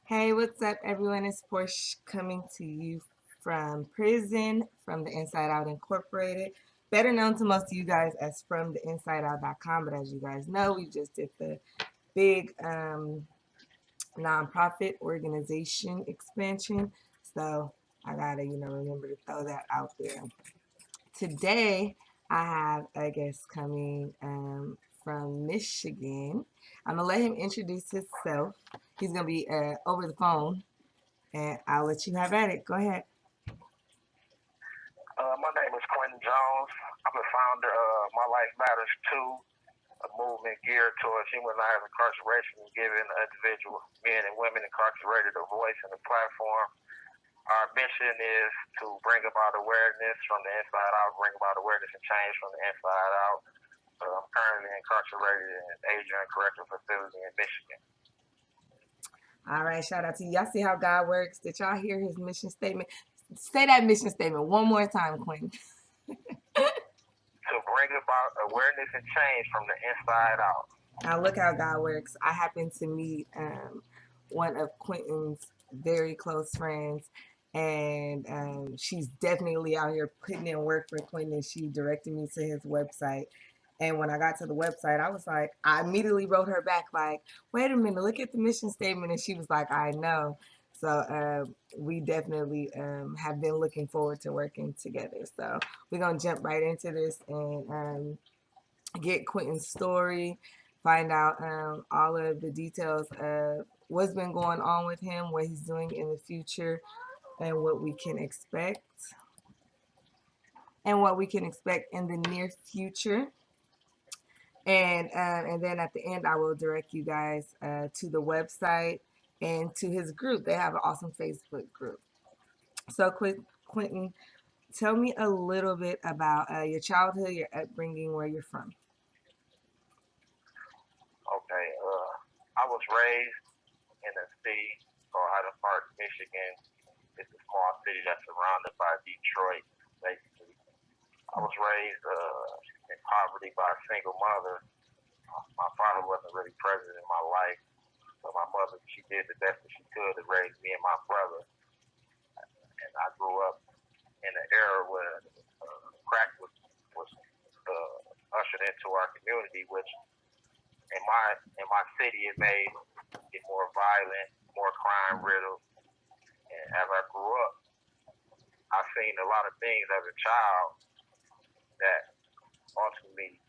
Hey, what's up, everyone? It's Portia coming to you from prison, from the Inside Out Incorporated, better known to most of you guys as from the InsideOut.com. But as you guys know, we just did the big nonprofit organization expansion. So I gotta, remember to throw that out there. Today, I have a guest coming from Michigan. I'm gonna let him introduce himself. He's gonna be over the phone, and I'll let you have at it. Go ahead. My name is Quentin Jones. I'm the founder of My Life Matters Too, a movement geared towards humanizing incarceration and giving individual men and women incarcerated a voice and a platform. Our mission is to bring about awareness from the inside out, bring about awareness and change from the inside out. I'm currently incarcerated in Adrian Correctional Facility in Michigan. All right, shout out to you. Y'all see how God works? Did y'all hear his mission statement? Say that mission statement one more time, Quentin. To bring about awareness and change from the inside out. Now look how God works. I happened to meet one of Quentin's very close friends, and she's definitely out here putting in work for Quentin. She directed me to his website. And when I got to the website, I was like, I immediately wrote her back, like, wait a minute, look at the mission statement. And she was like, I know. So we definitely have been looking forward to working together. So we're going to jump right into this and get Quentin's story, find out all of the details of what's been going on with him, what he's doing in the future, and what we can expect. And what we can expect in the near future. And then at the end, I will direct you guys to the website and to his group. They have an awesome Facebook group. So, Quentin, tell me a little bit about your childhood, your upbringing, where you're from. Okay, I was raised in a city called Highland Park, Michigan. It's a small city that's surrounded by Detroit, basically. I was raised in poverty by a single mother. My father wasn't really present in my life, so my mother, she did the best that she could to raise me and my brother. And I grew up in an era where crack was ushered into our community, which in my city it made it more violent, more crime riddled. And as I grew up, I seen a lot of things as a child that ultimately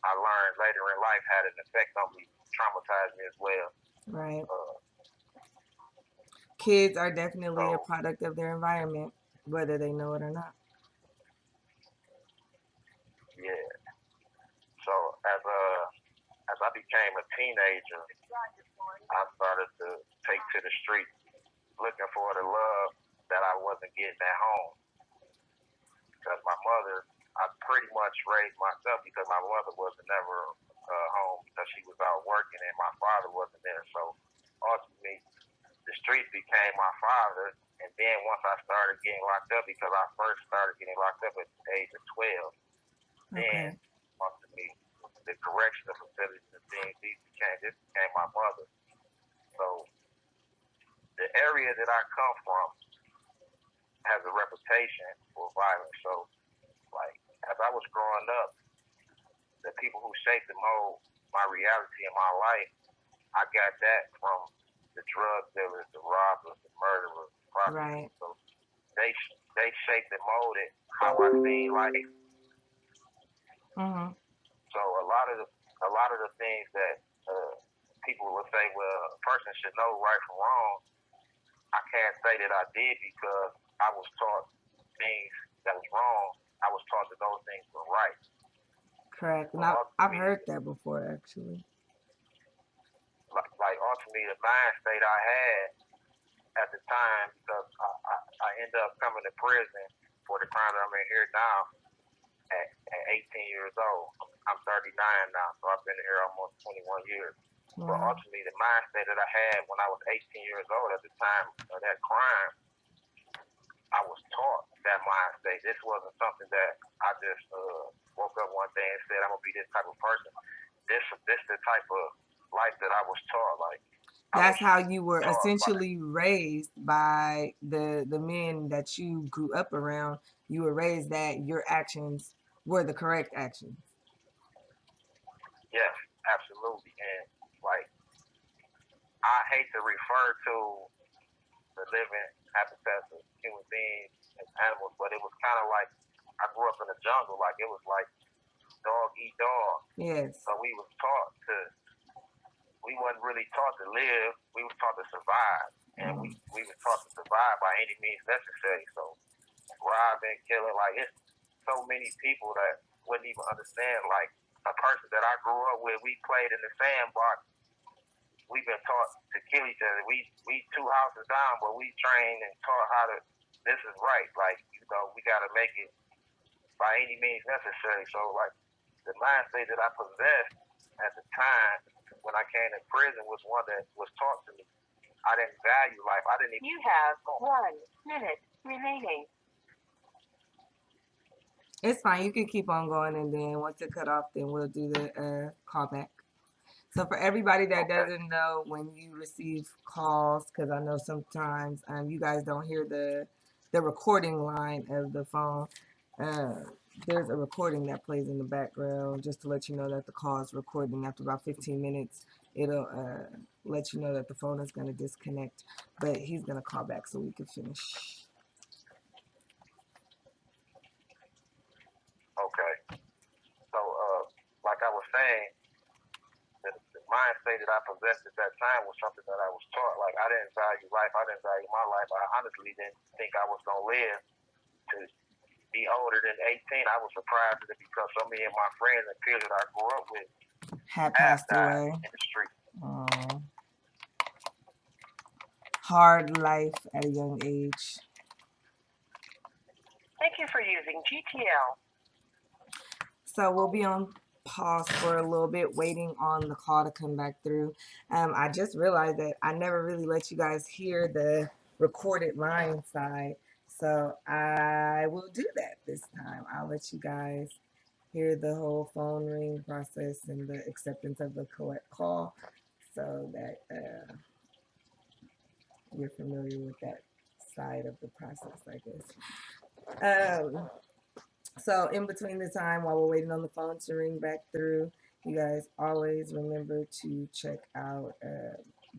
I learned later in life had an effect on me, traumatized me as well. Right. Uh, Kids are definitely a so product of their environment, whether they know it or not. yeah, so as I became a teenager, I started to take to the streets looking for the love that I wasn't getting at home. Because my mother, I pretty much raised myself because my mother wasn't never home because she was out working and my father wasn't there. So ultimately, the streets became my father. And then once I started getting locked up, because I first started getting locked up at the age of 12, then Okay. ultimately the correctional facilities and things, this became my mother. So the area that I come from has a reputation for violence. So like as I was growing up, the people who shaped and mold my reality in my life, I got that from the drug dealers, the robbers, the murderers, the Right. prostitutes. So they they shaped and molded how I see life. Mm-hmm. So a lot of the things that people will say, well, a person should know right from wrong. I can't say that I did because I was taught things that was wrong. I was taught that those things were right. Correct. So And I've ultimately, heard that before, actually. like ultimately, the mind state I had at the time, because I ended up coming to prison for the crime that I'm in here now at 18 years old. I'm 39 now, so I've been here almost 21 years. But Wow. ultimately, the mindset that I had when I was 18 years old at the time of that crime, I was taught that mindset. This wasn't something that I just woke up one day and said I'm gonna be this type of person. This the type of life that I was taught. Like I was That's how you were taught by. essentially raised by the men that you grew up around. You were raised that your actions were the correct actions. Yes, absolutely. And like I hate to refer to the living habitats of human beings and animals, but it was kind of like I grew up in the jungle. Like it was like dog eat dog. Yes. So we was taught to. We wasn't really taught to live. We was taught to survive, and we was taught to survive by any means necessary. So robbing, killing, like it's so many people that wouldn't even understand. Like a person that I grew up with, we played in the sandbox. We've been taught to kill each other. We two houses down, but we trained and taught how to. This is right. Like we got to make it by any means necessary. So like the mind state that I possessed at the time when I came to prison was one that was taught to me. I didn't value life. I didn't even. You have 1 minute remaining. It's fine. You can keep on going, and then once it cut off, then we'll do the callback. So for everybody that Okay. doesn't know, when you receive calls, because I know sometimes you guys don't hear the recording line of the phone. Uh, there's a recording that plays in the background just to let you know that the call is recording. After about 15 minutes, it'll let you know that the phone is going to disconnect. But he's going to call back so we can finish. Okay. So like I was saying, the mind state that I possessed at that time was something that I was taught. Like I didn't value life. I didn't value my life. I honestly didn't think I was gonna live to be older than 18. I was surprised at it because so many of my friends and peers that I grew up with Had have passed died away. in the street. Hard life at a young age. Thank you for using GTL. So we'll be on pause for a little bit, waiting on the call to come back through. I just realized that I never really let you guys hear the recorded line side. So I will do that this time. I'll let you guys hear the whole phone ring process and the acceptance of the correct call so that you're familiar with that side of the process, I guess. So in between the time while we're waiting on the phone to ring back through, you guys always remember to check out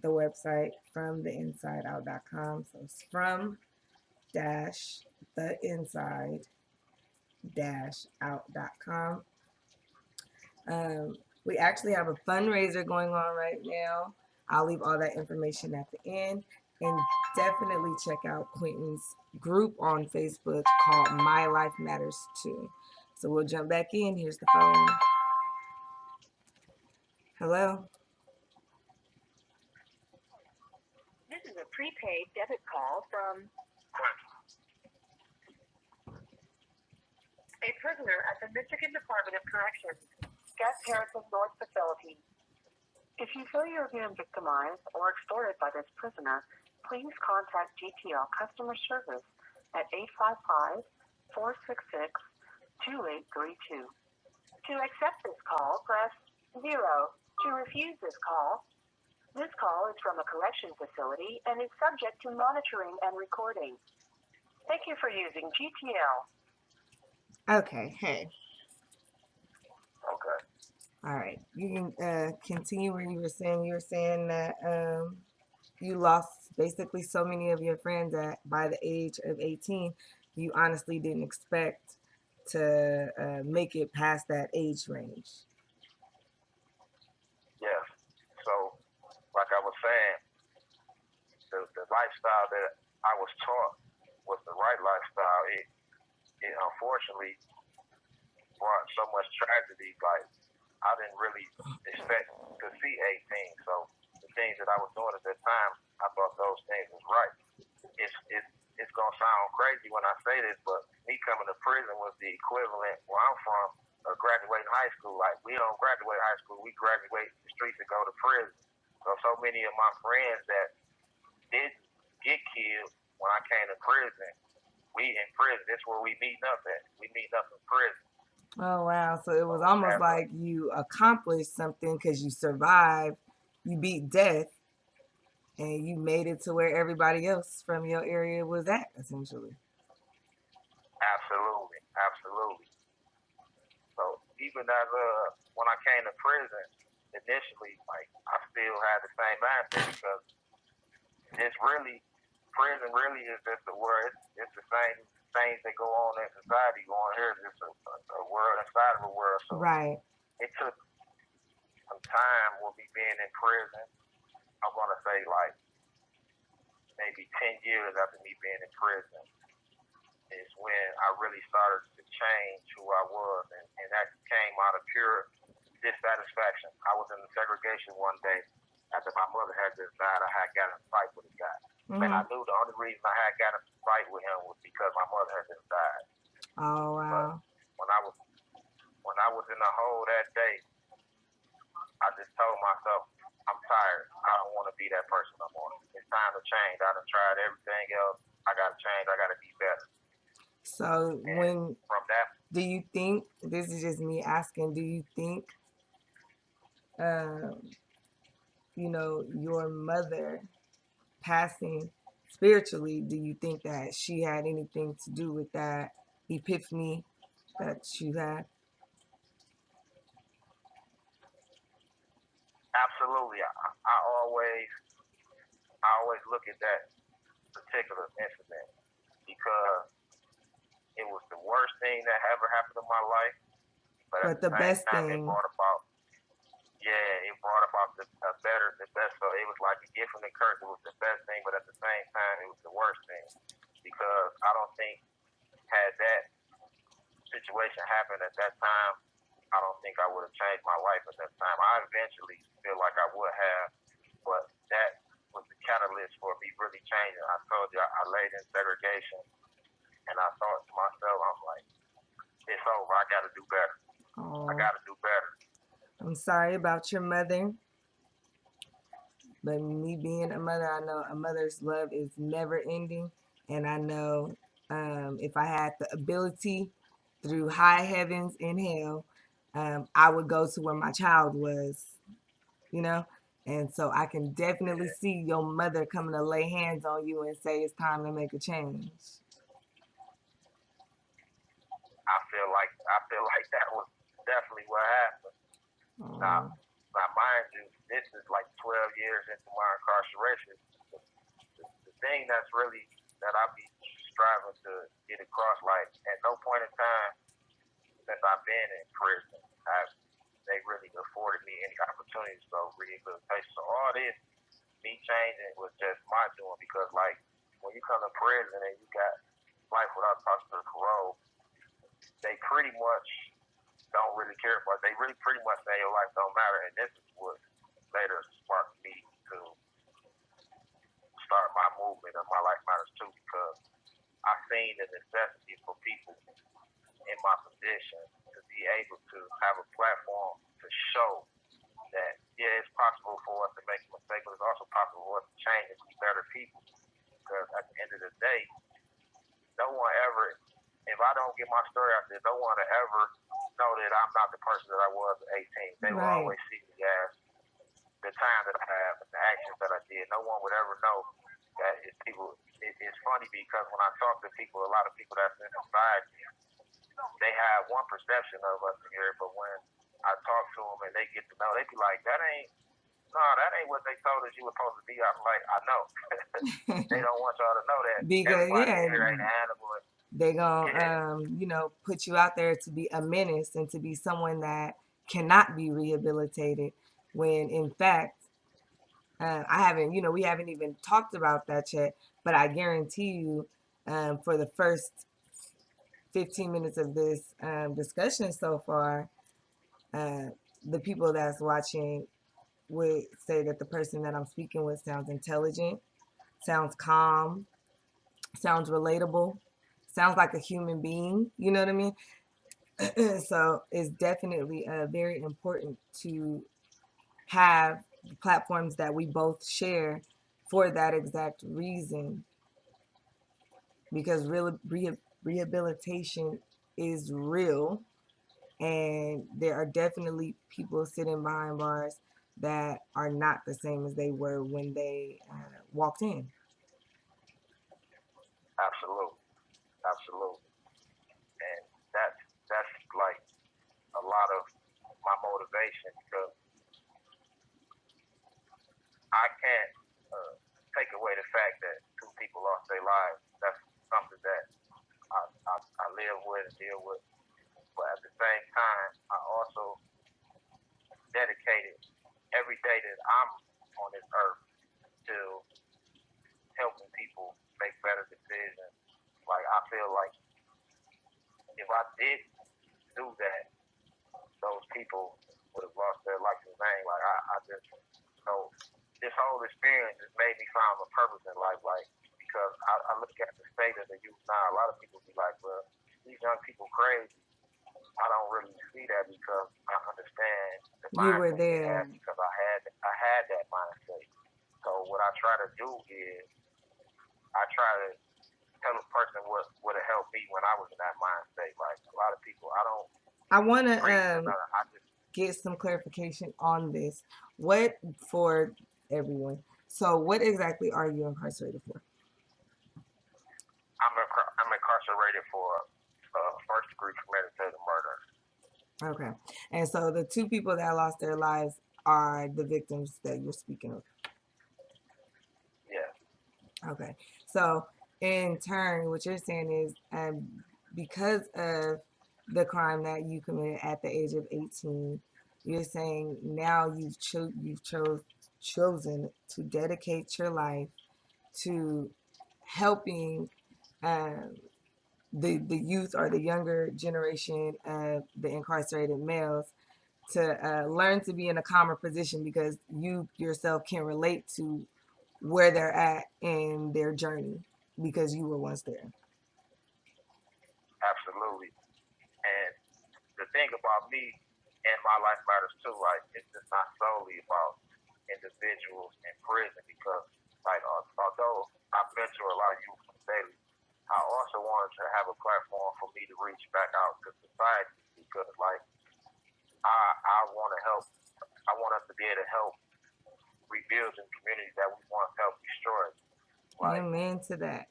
the website fromtheinsideout.com. So it's from dash the inside dash out.com. We actually have a fundraiser going on right now. I'll leave all that information at the end. And definitely check out Quentin's group on Facebook called Mylifematterstoo. So we'll jump back in. Here's the phone. Hello? This is a prepaid debit call from a prisoner at the Michigan Department of Corrections, Gus Harrison North Facility. If you feel you're being victimized or extorted by this prisoner, please contact GTL Customer Service at 855-466-2832. To accept this call, press 0. To refuse this call is from a correction facility and is subject to monitoring and recording. Thank you for using GTL. Okay, hey. Okay. All right. You can continue where you were saying. You were saying that you lost basically so many of your friends that by the age of 18, you honestly didn't expect to make it past that age range. Yes. So like I was saying, the lifestyle that I was taught was the right lifestyle. It unfortunately brought so much tragedy. Like I didn't really expect to see 18. So the things that I was doing at that time, I thought those things was right. It's gonna sound crazy when I say this, but me coming to prison was the equivalent where I'm from of graduating high school. Like we don't graduate high school, we graduate the streets and go to prison. So many of my friends that didn't get killed when I came to prison, we in prison. That's where we meeting up at. We meeting up in prison. Oh, wow. So it was almost like you accomplished something because you survived, you beat death, and you made it to where everybody else from your area was at, essentially. Absolutely, absolutely. So even as when I came to prison initially, like I still had the same mindset because it's really prison really is just a world. It's the same things that go on in society going here. It's just a world inside of a world. So Right. it took some time with me being in prison. I want to say like maybe 10 years after me being in prison is when I really started to change who I was, and that came out of pure dissatisfaction. I was in the segregation one day after my mother had just died. I had got in a fight with a guy. And I knew the only reason I had got in a fight with him was because my mother had just died. Oh But wow. when I was in the hole that day, I just told myself, I'm tired. I don't want to be that person no more. It's time to change. I done tried everything else. I gotta change. I gotta be better. So And when from that, do you think, this is just me asking, do you think um, your mother passing spiritually, do you think that she had anything to do with that epiphany that you had? absolutely, I always look at that particular incident because it was the worst thing that ever happened in my life. But at But the the same best time, it thing, brought about, yeah, it brought about the best. So it was like a gift and a curse. It was the best thing, but at the same time, it was the worst thing because I don't think had that situation happened at that time, I don't think I would have changed my life at that time. I eventually feel like I would have, but that was the catalyst for me really changing. I told you I laid in segregation, and I thought to myself, I'm like, it's over. I got to do better. I oh, got to do better. I'm sorry about your mother, but me being a mother, I know a mother's love is never ending. And I know if I had the ability through high heavens and hell, I would go to where my child was, you know? And so I can definitely Yeah, see your mother coming to lay hands on you and say it's time to make a change. I feel like that was definitely what happened. Now, Oh, now, mind you, this is like 12 years into my incarceration. The thing that's really that I be striving to get across, like at no point in time since I've been in prison, they really afforded me any opportunities for rehabilitation. So all this, me changing was just my doing because like when you come to prison and you got life without possible parole, they pretty much don't really care about it. They really pretty much say your life don't matter. And this is what later sparked me to start my movement of My Life Matters Too because I seen the necessity for people in my position to be able to have a platform to show that yeah, it's possible for us to make a mistake, but it's also possible for us to change and be better people. Because at the end of the day, no one ever, if I don't get my story out there, no one will ever know that I'm not the person that I was at 18. They will right. always see me as the time that I have and the actions that I did. No one would ever know that it's people. It's funny because when I talk to people, a lot of people that's in society, they have one perception of us in here, but when I talk to them and they get to know, they be like, that ain't what they told us you were supposed to be. I'm like, I know. They don't want y'all to know that Because, everybody in yeah, here ain't an animal. they Yeah, gonna put you out there to be a menace and to be someone that cannot be rehabilitated, when in fact I haven't, we haven't even talked about that yet, but I guarantee you, for the first 15 minutes of this discussion so far, uh, the people that's watching would say that the person that I'm speaking with sounds intelligent, sounds calm, sounds relatable, sounds like a human being. You know what I mean? So it's definitely very important to have platforms that we both share for that exact reason, because rehabilitation is real, and there are definitely people sitting behind bars that are not the same as they were when they walked in. Absolutely, absolutely, and that's like a lot of my motivation because I can't take away the fact that two people lost their lives. That's something that I live with and deal with. But at the same time, I also dedicated every day that I'm on this earth to helping people make better decisions. Like I feel like if I didn't do that, those people would have lost their life in vain. Like I just so this whole experience has made me find a purpose in life. Like because I look at the state of the youth now, a lot of people be like, well, these young people crazy. I don't really see that because I understand the You were mindset they there. have because I had that mindset. So what I try to do is I try to tell a person what would help me when I was in that mindset. Like a lot of people, I don't I want preach or to nothing. I just get some clarification on this. What for everyone? So, what exactly are you incarcerated for? I'm incarcerated for first degree premeditated murder. Okay. And so the two people that lost their lives are the victims that you're speaking of. Yeah, Okay. So in turn, what you're saying is because of the crime that you committed at the age of 18, you're saying now chosen to dedicate your life to helping um, the youth or the younger generation of the incarcerated males to learn to be in a calmer position because you yourself can relate to where they're at in their journey because you were once there. absolutely. And the thing about me and my life matters too. Like it's just not solely about individuals in prison because, like, although I mentor a lot of youth daily, I also wanted to have a platform for me to reach back out to society because, like, I want to help. I want us to be able to help rebuild the communities that we once helped destroy. Like, Amen to that.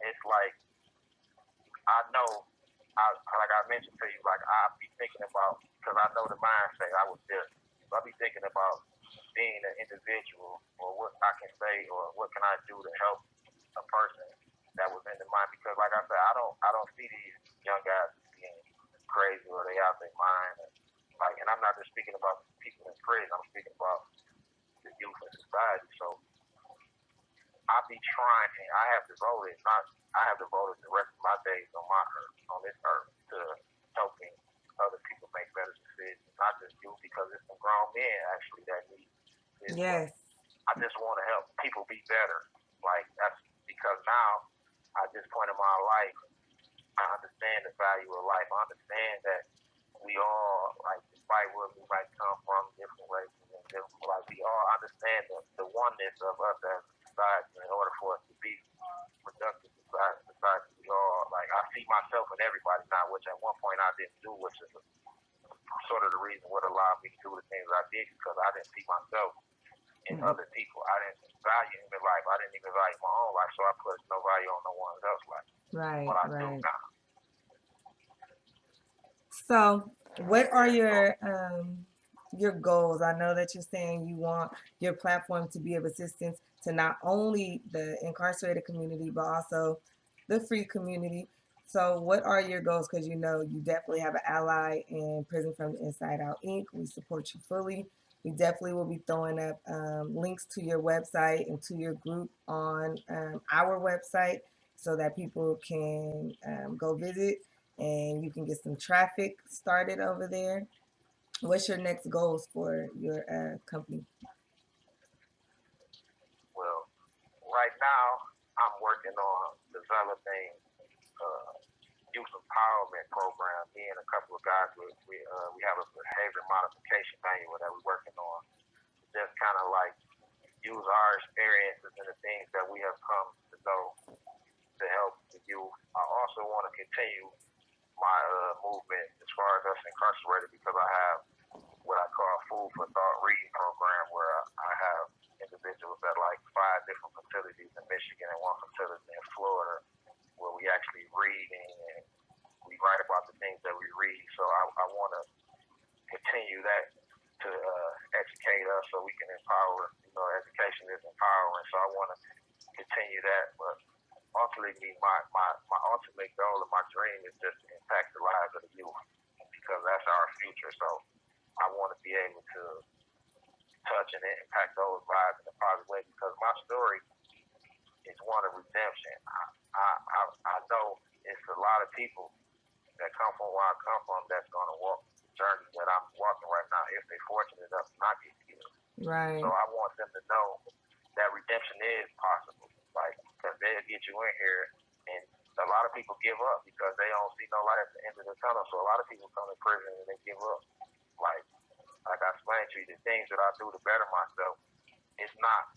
it's like I know, like I mentioned to you, like I be thinking about because I know the mindset I was there. So I be thinking about being an individual or what I can say or what can I do to help a person that was in the mind because like I said, I don't see these young guys being crazy or they out their mind and I'm not just speaking about people in prison, I'm speaking about the youth in society. So I be trying and I have devoted the rest of my days on my earth, on this earth to helping other people make better decisions, not just you because it's some grown men actually that need this, but Yes. I just want to help people be better. Like that's because now at this point in my life, I understand the value of life. I understand that we all, like, despite where we might come from, different races and different, like, we all understand the oneness of us as a society. In order for us to be productive society, we all, like, I see myself in everybody now, which at one point I didn't do, which is sort of the reason what allowed me to do the things I did because I didn't see myself in other people. I didn't value human life. I didn't even value my own life, so I put no value on no one else's life. Right, But I do right. now. So, what are Yeah, your goals? I know that you're saying you want your platform to be of assistance to not only the incarcerated community but also the free community. So, what are your goals? Because you know you definitely have an ally in Prison from the Inside Out Inc. We support you fully. We definitely will be throwing up links to your website and to your group on our website so that people can go visit and you can get some traffic started over there. What's your next goals for your company? well, right now I'm working on developing uh, youth empowerment program. Me and a couple of guys, we have a behavior modification manual that we're working on. Just kind of like use our experiences and the things that we have come to know to help the youth. I also want to continue my movement as far as us incarcerated because I have what I call food for thought reading program where I have individuals at like 5 different facilities in Michigan and 1 facility in Florida where we actually reading and we write about the things that we read. So I want to continue that to educate us so we can empower. You know, education is empowering. So I want to continue that. But ultimately, my ultimate goal and my dream is just to impact the lives of the youth because that's our future. So I want to be able to touch and impact those lives in a positive way because my story is one of redemption. I know it's a lot of people that come from where I come from that's going to walk the journey that I'm walking right now if they're fortunate enough to not get killed. Right. So I want them to know that redemption is possible. Like, because they'll get you in here and a lot of people give up because they don't see no light at the end of the tunnel. So a lot of people come in prison and they give up. Like I explained to you, the things that I do to better myself, it's not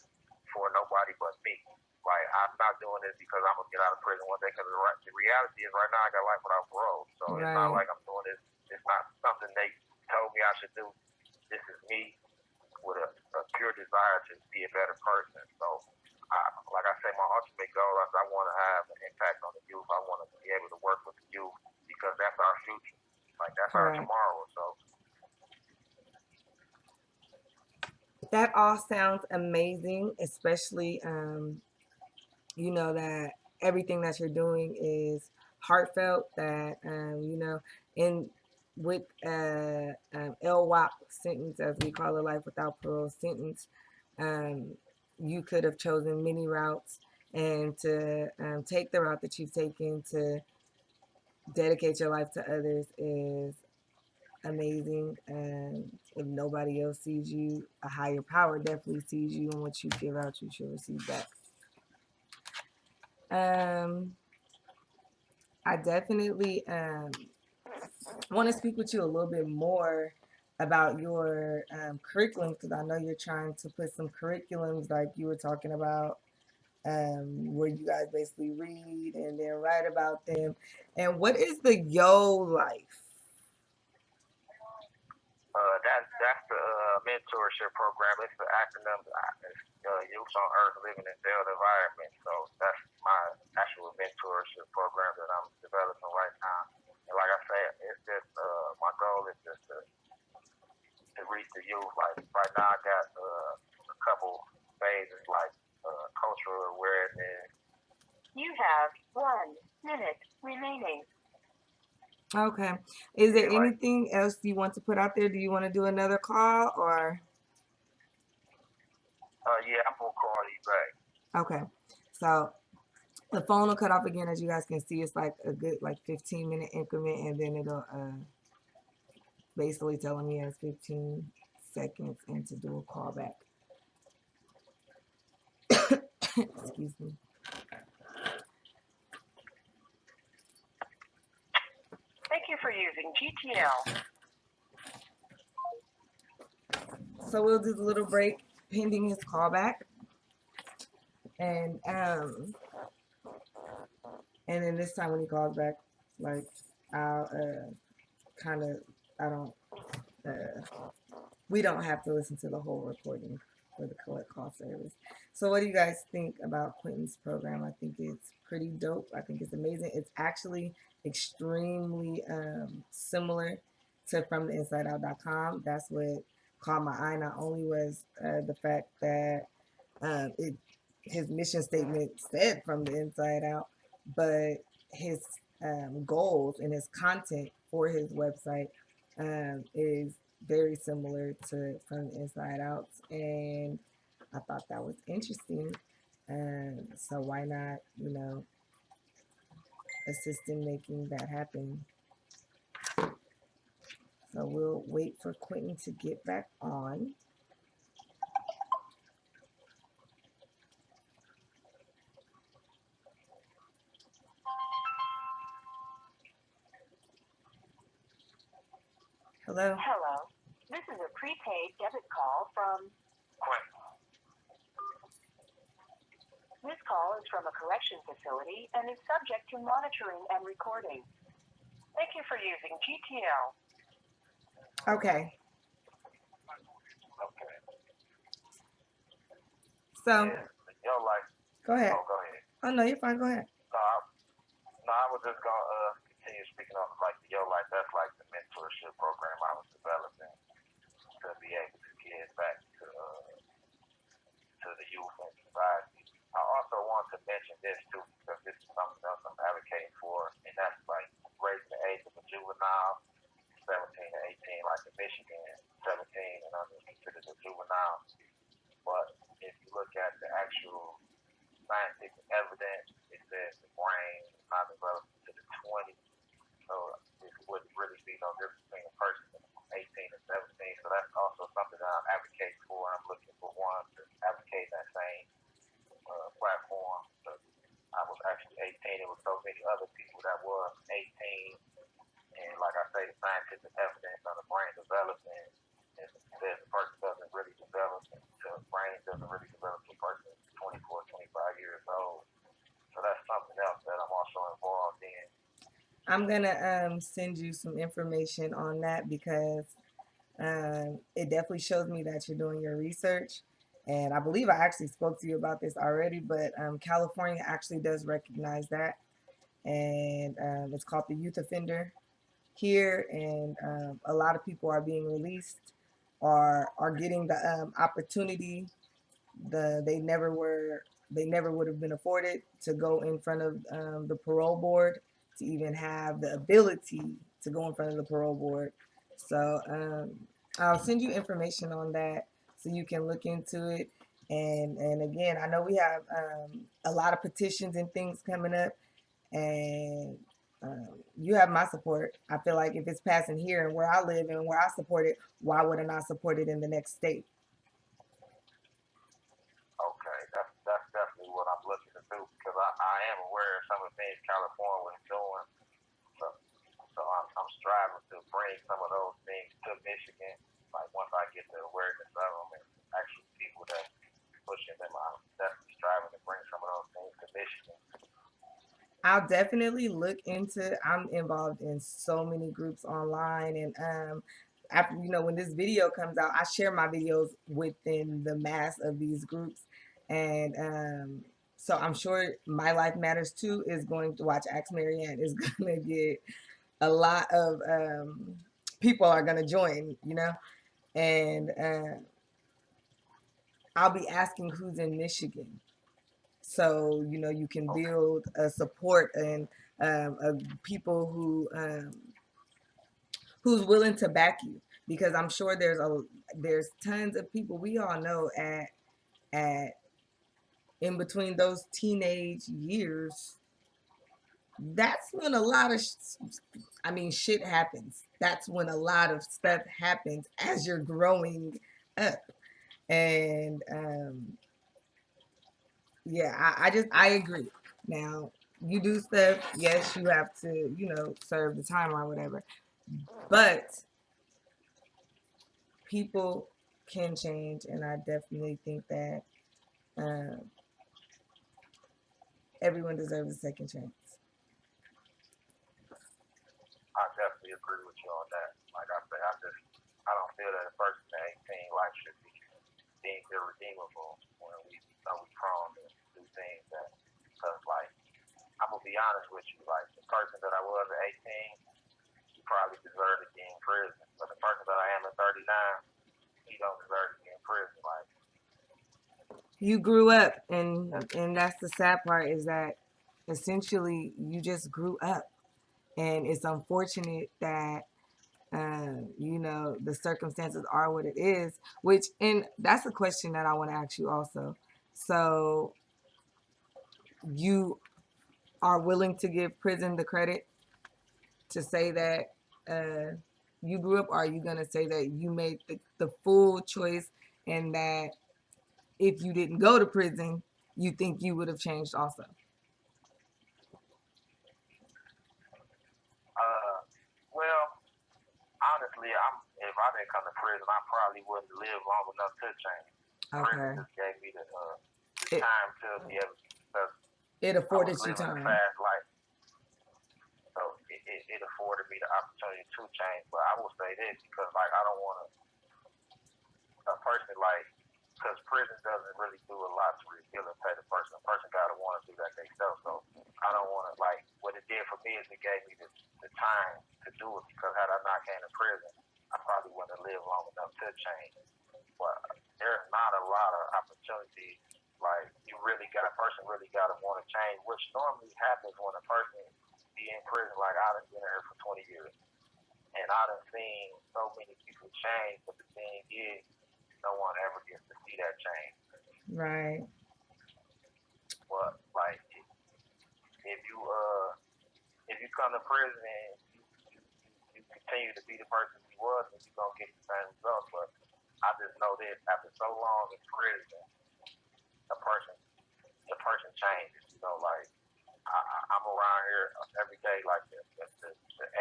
for nobody but me. Like, I'm not doing this because I'm going to get out of prison one day because the reality is right now I got life without parole. So It's not like I'm doing this. It's not something they told me I should do. This is me with a pure desire to be a better person. So, like I say, my ultimate goal is I want to have an impact on the youth. I want to be able to work with the youth because that's our future. Like, that's our tomorrow. So that all sounds amazing, especially you know that everything that you're doing is heartfelt. That you know, in with LWAP sentence, as we call it, life without parole sentence, you could have chosen many routes, and to take the route that you've taken to dedicate your life to others is amazing. And if nobody else sees you, a higher power definitely sees you, and what you give out, you should receive back. I definitely want to speak with you a little bit more about your curriculum because I know you're trying to put some curriculums like you were talking about where you guys basically read and then write about them. And what is the Yo Life? that's the mentorship program. It's the acronym. It's Youth on Earth Living in Failed Environment. So that's my actual mentorship program that I'm developing right now. And like I said, it's just my goal is just to reach the youth. Like right now, I got a couple phases like cultural awareness. You have 1 minute remaining. Okay. Is there anything else you want to put out there? Do you want to do another call or? Yeah, I'm gonna call you back. Okay. So the phone will cut off again. As you guys can see, it's like a good 15-minute increment, and then it'll basically telling me it's 15 seconds and to do a call back. Excuse me. Thank you for using GTL. So we'll do a little break pending his callback, and then this time when he calls back, like I'll kind of I don't we don't have to listen to the whole recording for the collect call service. So what do you guys think about Quentin's program? I think it's pretty dope. I think it's amazing. It's actually extremely similar to FromTheInsideOut.com. That's what caught my eye. Not only was the fact that his mission statement said from the inside out, but his goals and his content for his website is very similar to From the Inside Out, and I thought that was interesting. So why not, assist in making that happen? So we'll wait for Quentin to get back on. Hello? Hello. This is a prepaid debit call from Quentin. This call is from a correction facility and is subject to monitoring and recording. Thank you for using GTL. Okay. So Yeah, yo, like, go ahead. oh, go ahead. Oh no, you're fine. Go ahead. No, no, I was just gonna continue speaking on like the yo, like that's like the mentorship program I was developing to be able to give back to the youth and society. I also want to mention this too because this is something else I'm advocating for, and that's like raising the age of a juvenile, 17 to 18, like in Michigan, 17 and under is considered a juvenile. But if you look at the actual scientific evidence, it says the brain is not developed to the 20s. So it wouldn't really be no difference between a person 18 and 17. So that's also something that I'm advocating for. I'm looking for one to advocate that same platform. So I was actually 18. There was so many other people that were 18. And like I say, the scientific evidence on the brain development and says the person doesn't really develop, the brain doesn't really develop to a person 24, 25 years old. So that's something else that I'm also involved in. I'm gonna send you some information on that because it definitely shows me that you're doing your research. And I believe I actually spoke to you about this already, but California actually does recognize that, and it's called the youth offender here, and a lot of people are being released, are getting the opportunity they never would have been afforded to go in front of the parole board, to even have the ability to go in front of the parole board. So I'll send you information on that so you can look into it. And again, I know we have a lot of petitions and things coming up, and you have my support. I feel like if it's passing here and where I live and where I support it, why wouldn't I support it in the next state? Okay, that's definitely what I'm looking to do because I am aware of some of the things California was doing. So I'm striving to bring some of those things to Michigan. Like once I get the awareness of them and actual people that pushing them, I'm definitely striving to bring some of those things to Michigan. I'll definitely look into. I'm involved in so many groups online, and after when this video comes out, I share my videos within the mass of these groups, and so I'm sure My Life Matters Too is going to watch Ask Marianne is going to get a lot of people are going to join, and I'll be asking who's in Michigan, so you can Okay, build a support and people who's willing to back you, because I'm sure there's tons of people we all know at in between those teenage years. That's when a lot of shit happens. That's when a lot of stuff happens as you're growing up. And yeah, I agree. Now, you do stuff, yes, you have to, serve the time or whatever. But people can change, and I definitely think that um, everyone deserves a second chance. I definitely agree with you on that. Like I say, I don't feel that a person at 18 life should be deemed irredeemable when we know we prone to do things that because like I'm gonna be honest with you, like the person that I was at 18, he probably deserved to be in prison. But the person that I am at 39, he don't deserve to be in prison. Like You grew up, and that's the sad part, is that essentially you just grew up, and it's unfortunate that the circumstances are what it is. Which, and that's a question that I want to ask you also. So you are willing to give prison the credit to say that you grew up? Or are you gonna say that you made the full choice, and that if you didn't go to prison, you think you would have changed also? uh well, honestly, if I didn't come to prison, I probably wouldn't live long enough to change. Prison Okay. just gave me the It time to be able because it I was afforded you living a time. fast life. So it afforded me the opportunity to change. But I will say this because like I don't want to a person like because prison doesn't really do a lot to rehabilitate a person. A person got to want to do that themselves. So I don't want to, like, what it did for me is it gave me the time to do it, because had I not came to prison, I probably wouldn't have lived long enough to change. But there's not a lot of opportunity. Like, a person really got to want to change, which normally happens when a person be in prison. Like, I've been here for 20 years, and I've seen so many people change, but the thing is, no one ever gets to see that change. Right. But like, if you come to prison and you continue to be the person you was, then you're gonna get the same results. But I just know this: after so long in prison, the person changes. You know, like I'm around here every day. Like the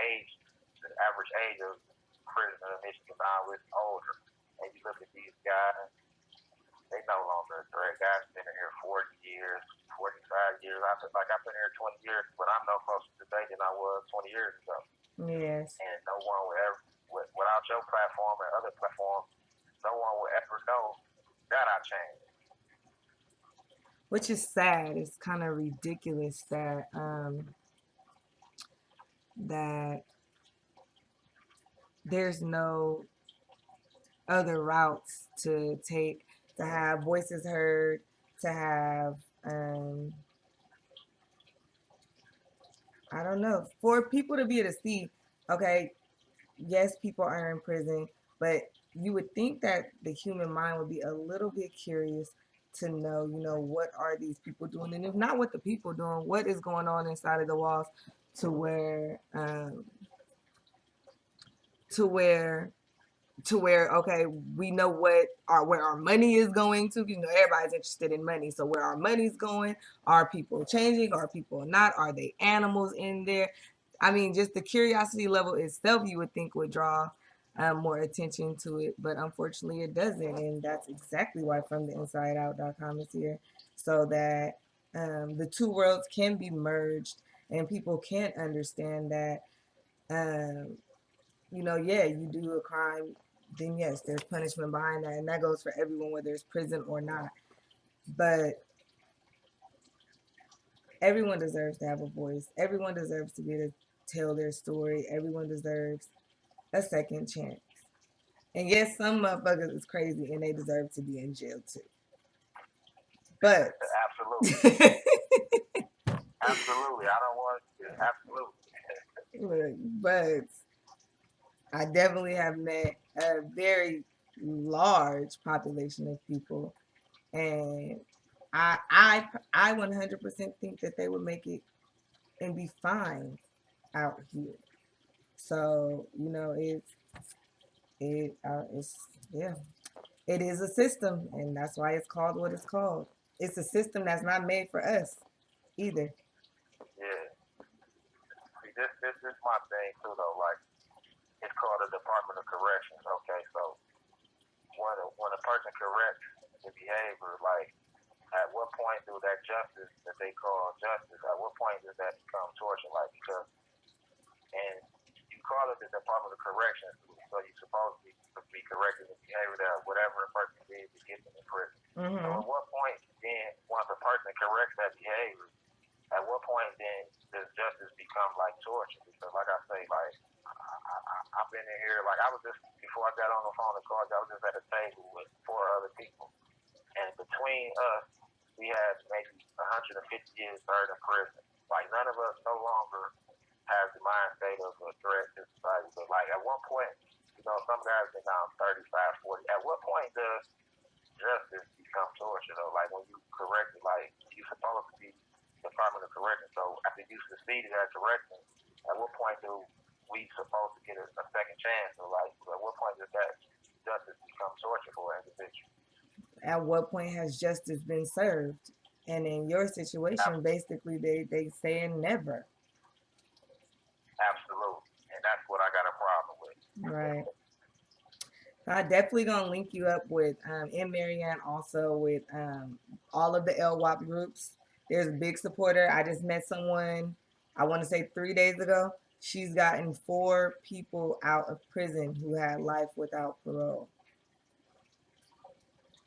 age, the average age of prisoners in Michigan now is older, and you look at these guys. They no longer a threat. Guys been in here 40 years, 45 years. I've been here 20 years, but I'm no closer today than I was 20 years ago. Yes. And no one will ever, without your platform and other platforms, no one will ever know that I changed. Which is sad. It's kind of ridiculous that there's no other routes to take, to have voices heard, to have I don't know, for people to be able to see, okay, yes, people are in prison, but you would think that the human mind would be a little bit curious to know, what are these people doing? And if not what the people doing, what is going on inside of the walls to where to where okay, we know where our money is going to. Everybody's interested in money, so where our money's going, are people changing, are people not, are they animals in there? I mean, just the curiosity level itself, you would think would draw more attention to it, but unfortunately it doesn't. And that's exactly why From the Inside Out.com is here, so that the two worlds can be merged and people can understand that yeah, you do a crime, then yes, there's punishment behind that. And that goes for everyone, whether it's prison or not. But everyone deserves to have a voice. Everyone deserves to be able to tell their story. Everyone deserves a second chance. And yes, some motherfuckers is crazy and they deserve to be in jail too. But absolutely. Absolutely. I don't want to. Absolutely. But I definitely have met a very large population of people, and I 100% think that they would make it and be fine out here. So it's yeah, it is a system, and that's why it's called what it's called. It's a system that's not made for us either. Yeah. See, this is my thing too, though. Like, it's called the Department of Corrections. Okay, so when a person corrects the behavior, like, at what point do that justice that they call justice? At what point does that become torture? Like, because and you call it the Department of Corrections, so you're supposed to be correcting the behavior that whatever a person did to get them in prison. Mm-hmm. So at what point then, once a person corrects that behavior, at what point then does justice become like torture? Because like I say, like I've been in here, like I was just before I got on the phone and called you, I was just at a table with 4 other people, and between us, we had maybe 150 years served in prison. Like none of us no longer has the mind state of a threat to society. But like at one point, some guys been down 35, 40. At what point does justice become torture though? Like when you correct it, like you supposed to be Department of Correction. So after you succeeded at correction, at what point do we supposed to get a second chance? Or like at what point does that justice become torture for an individual? At what point has justice been served? And in your situation, basically they saying never. Absolutely. And that's what I got a problem with. Right. I definitely gonna link you up with M. Marianne, also with all of the LWAP groups. There's a big supporter. I just met someone, I want to say 3 days ago. She's gotten 4 people out of prison who had life without parole.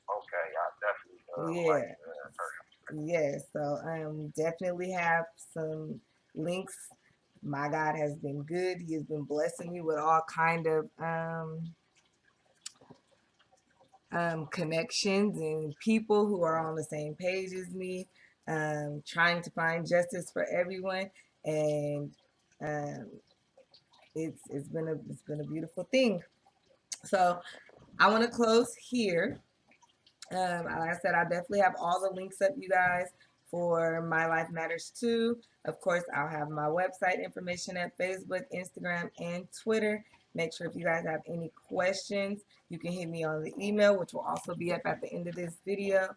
Okay, Yeah. Yeah. So definitely have some links. My God has been good. He has been blessing me with all kind of connections and people who are on the same page as me, trying to find justice for everyone, and um, it's been a beautiful thing. So I want to close here. Like I said, I definitely have all the links up, you guys, for My Life Matters Too. Of course, I'll have my website information at Facebook, Instagram, and Twitter. Make sure if you guys have any questions, you can hit me on the email, which will also be up at the end of this video.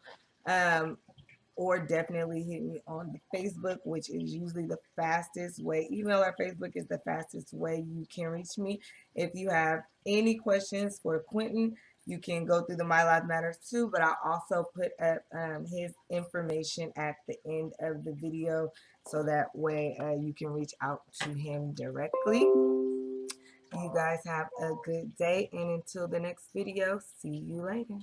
Or definitely hit me on the Facebook, which is usually the fastest way. Email or Facebook is the fastest way you can reach me. If you have any questions for Quentin, you can go through the My Life Matters Too, but I'll also put up his information at the end of the video so that way you can reach out to him directly. You guys have a good day, and until the next video, see you later.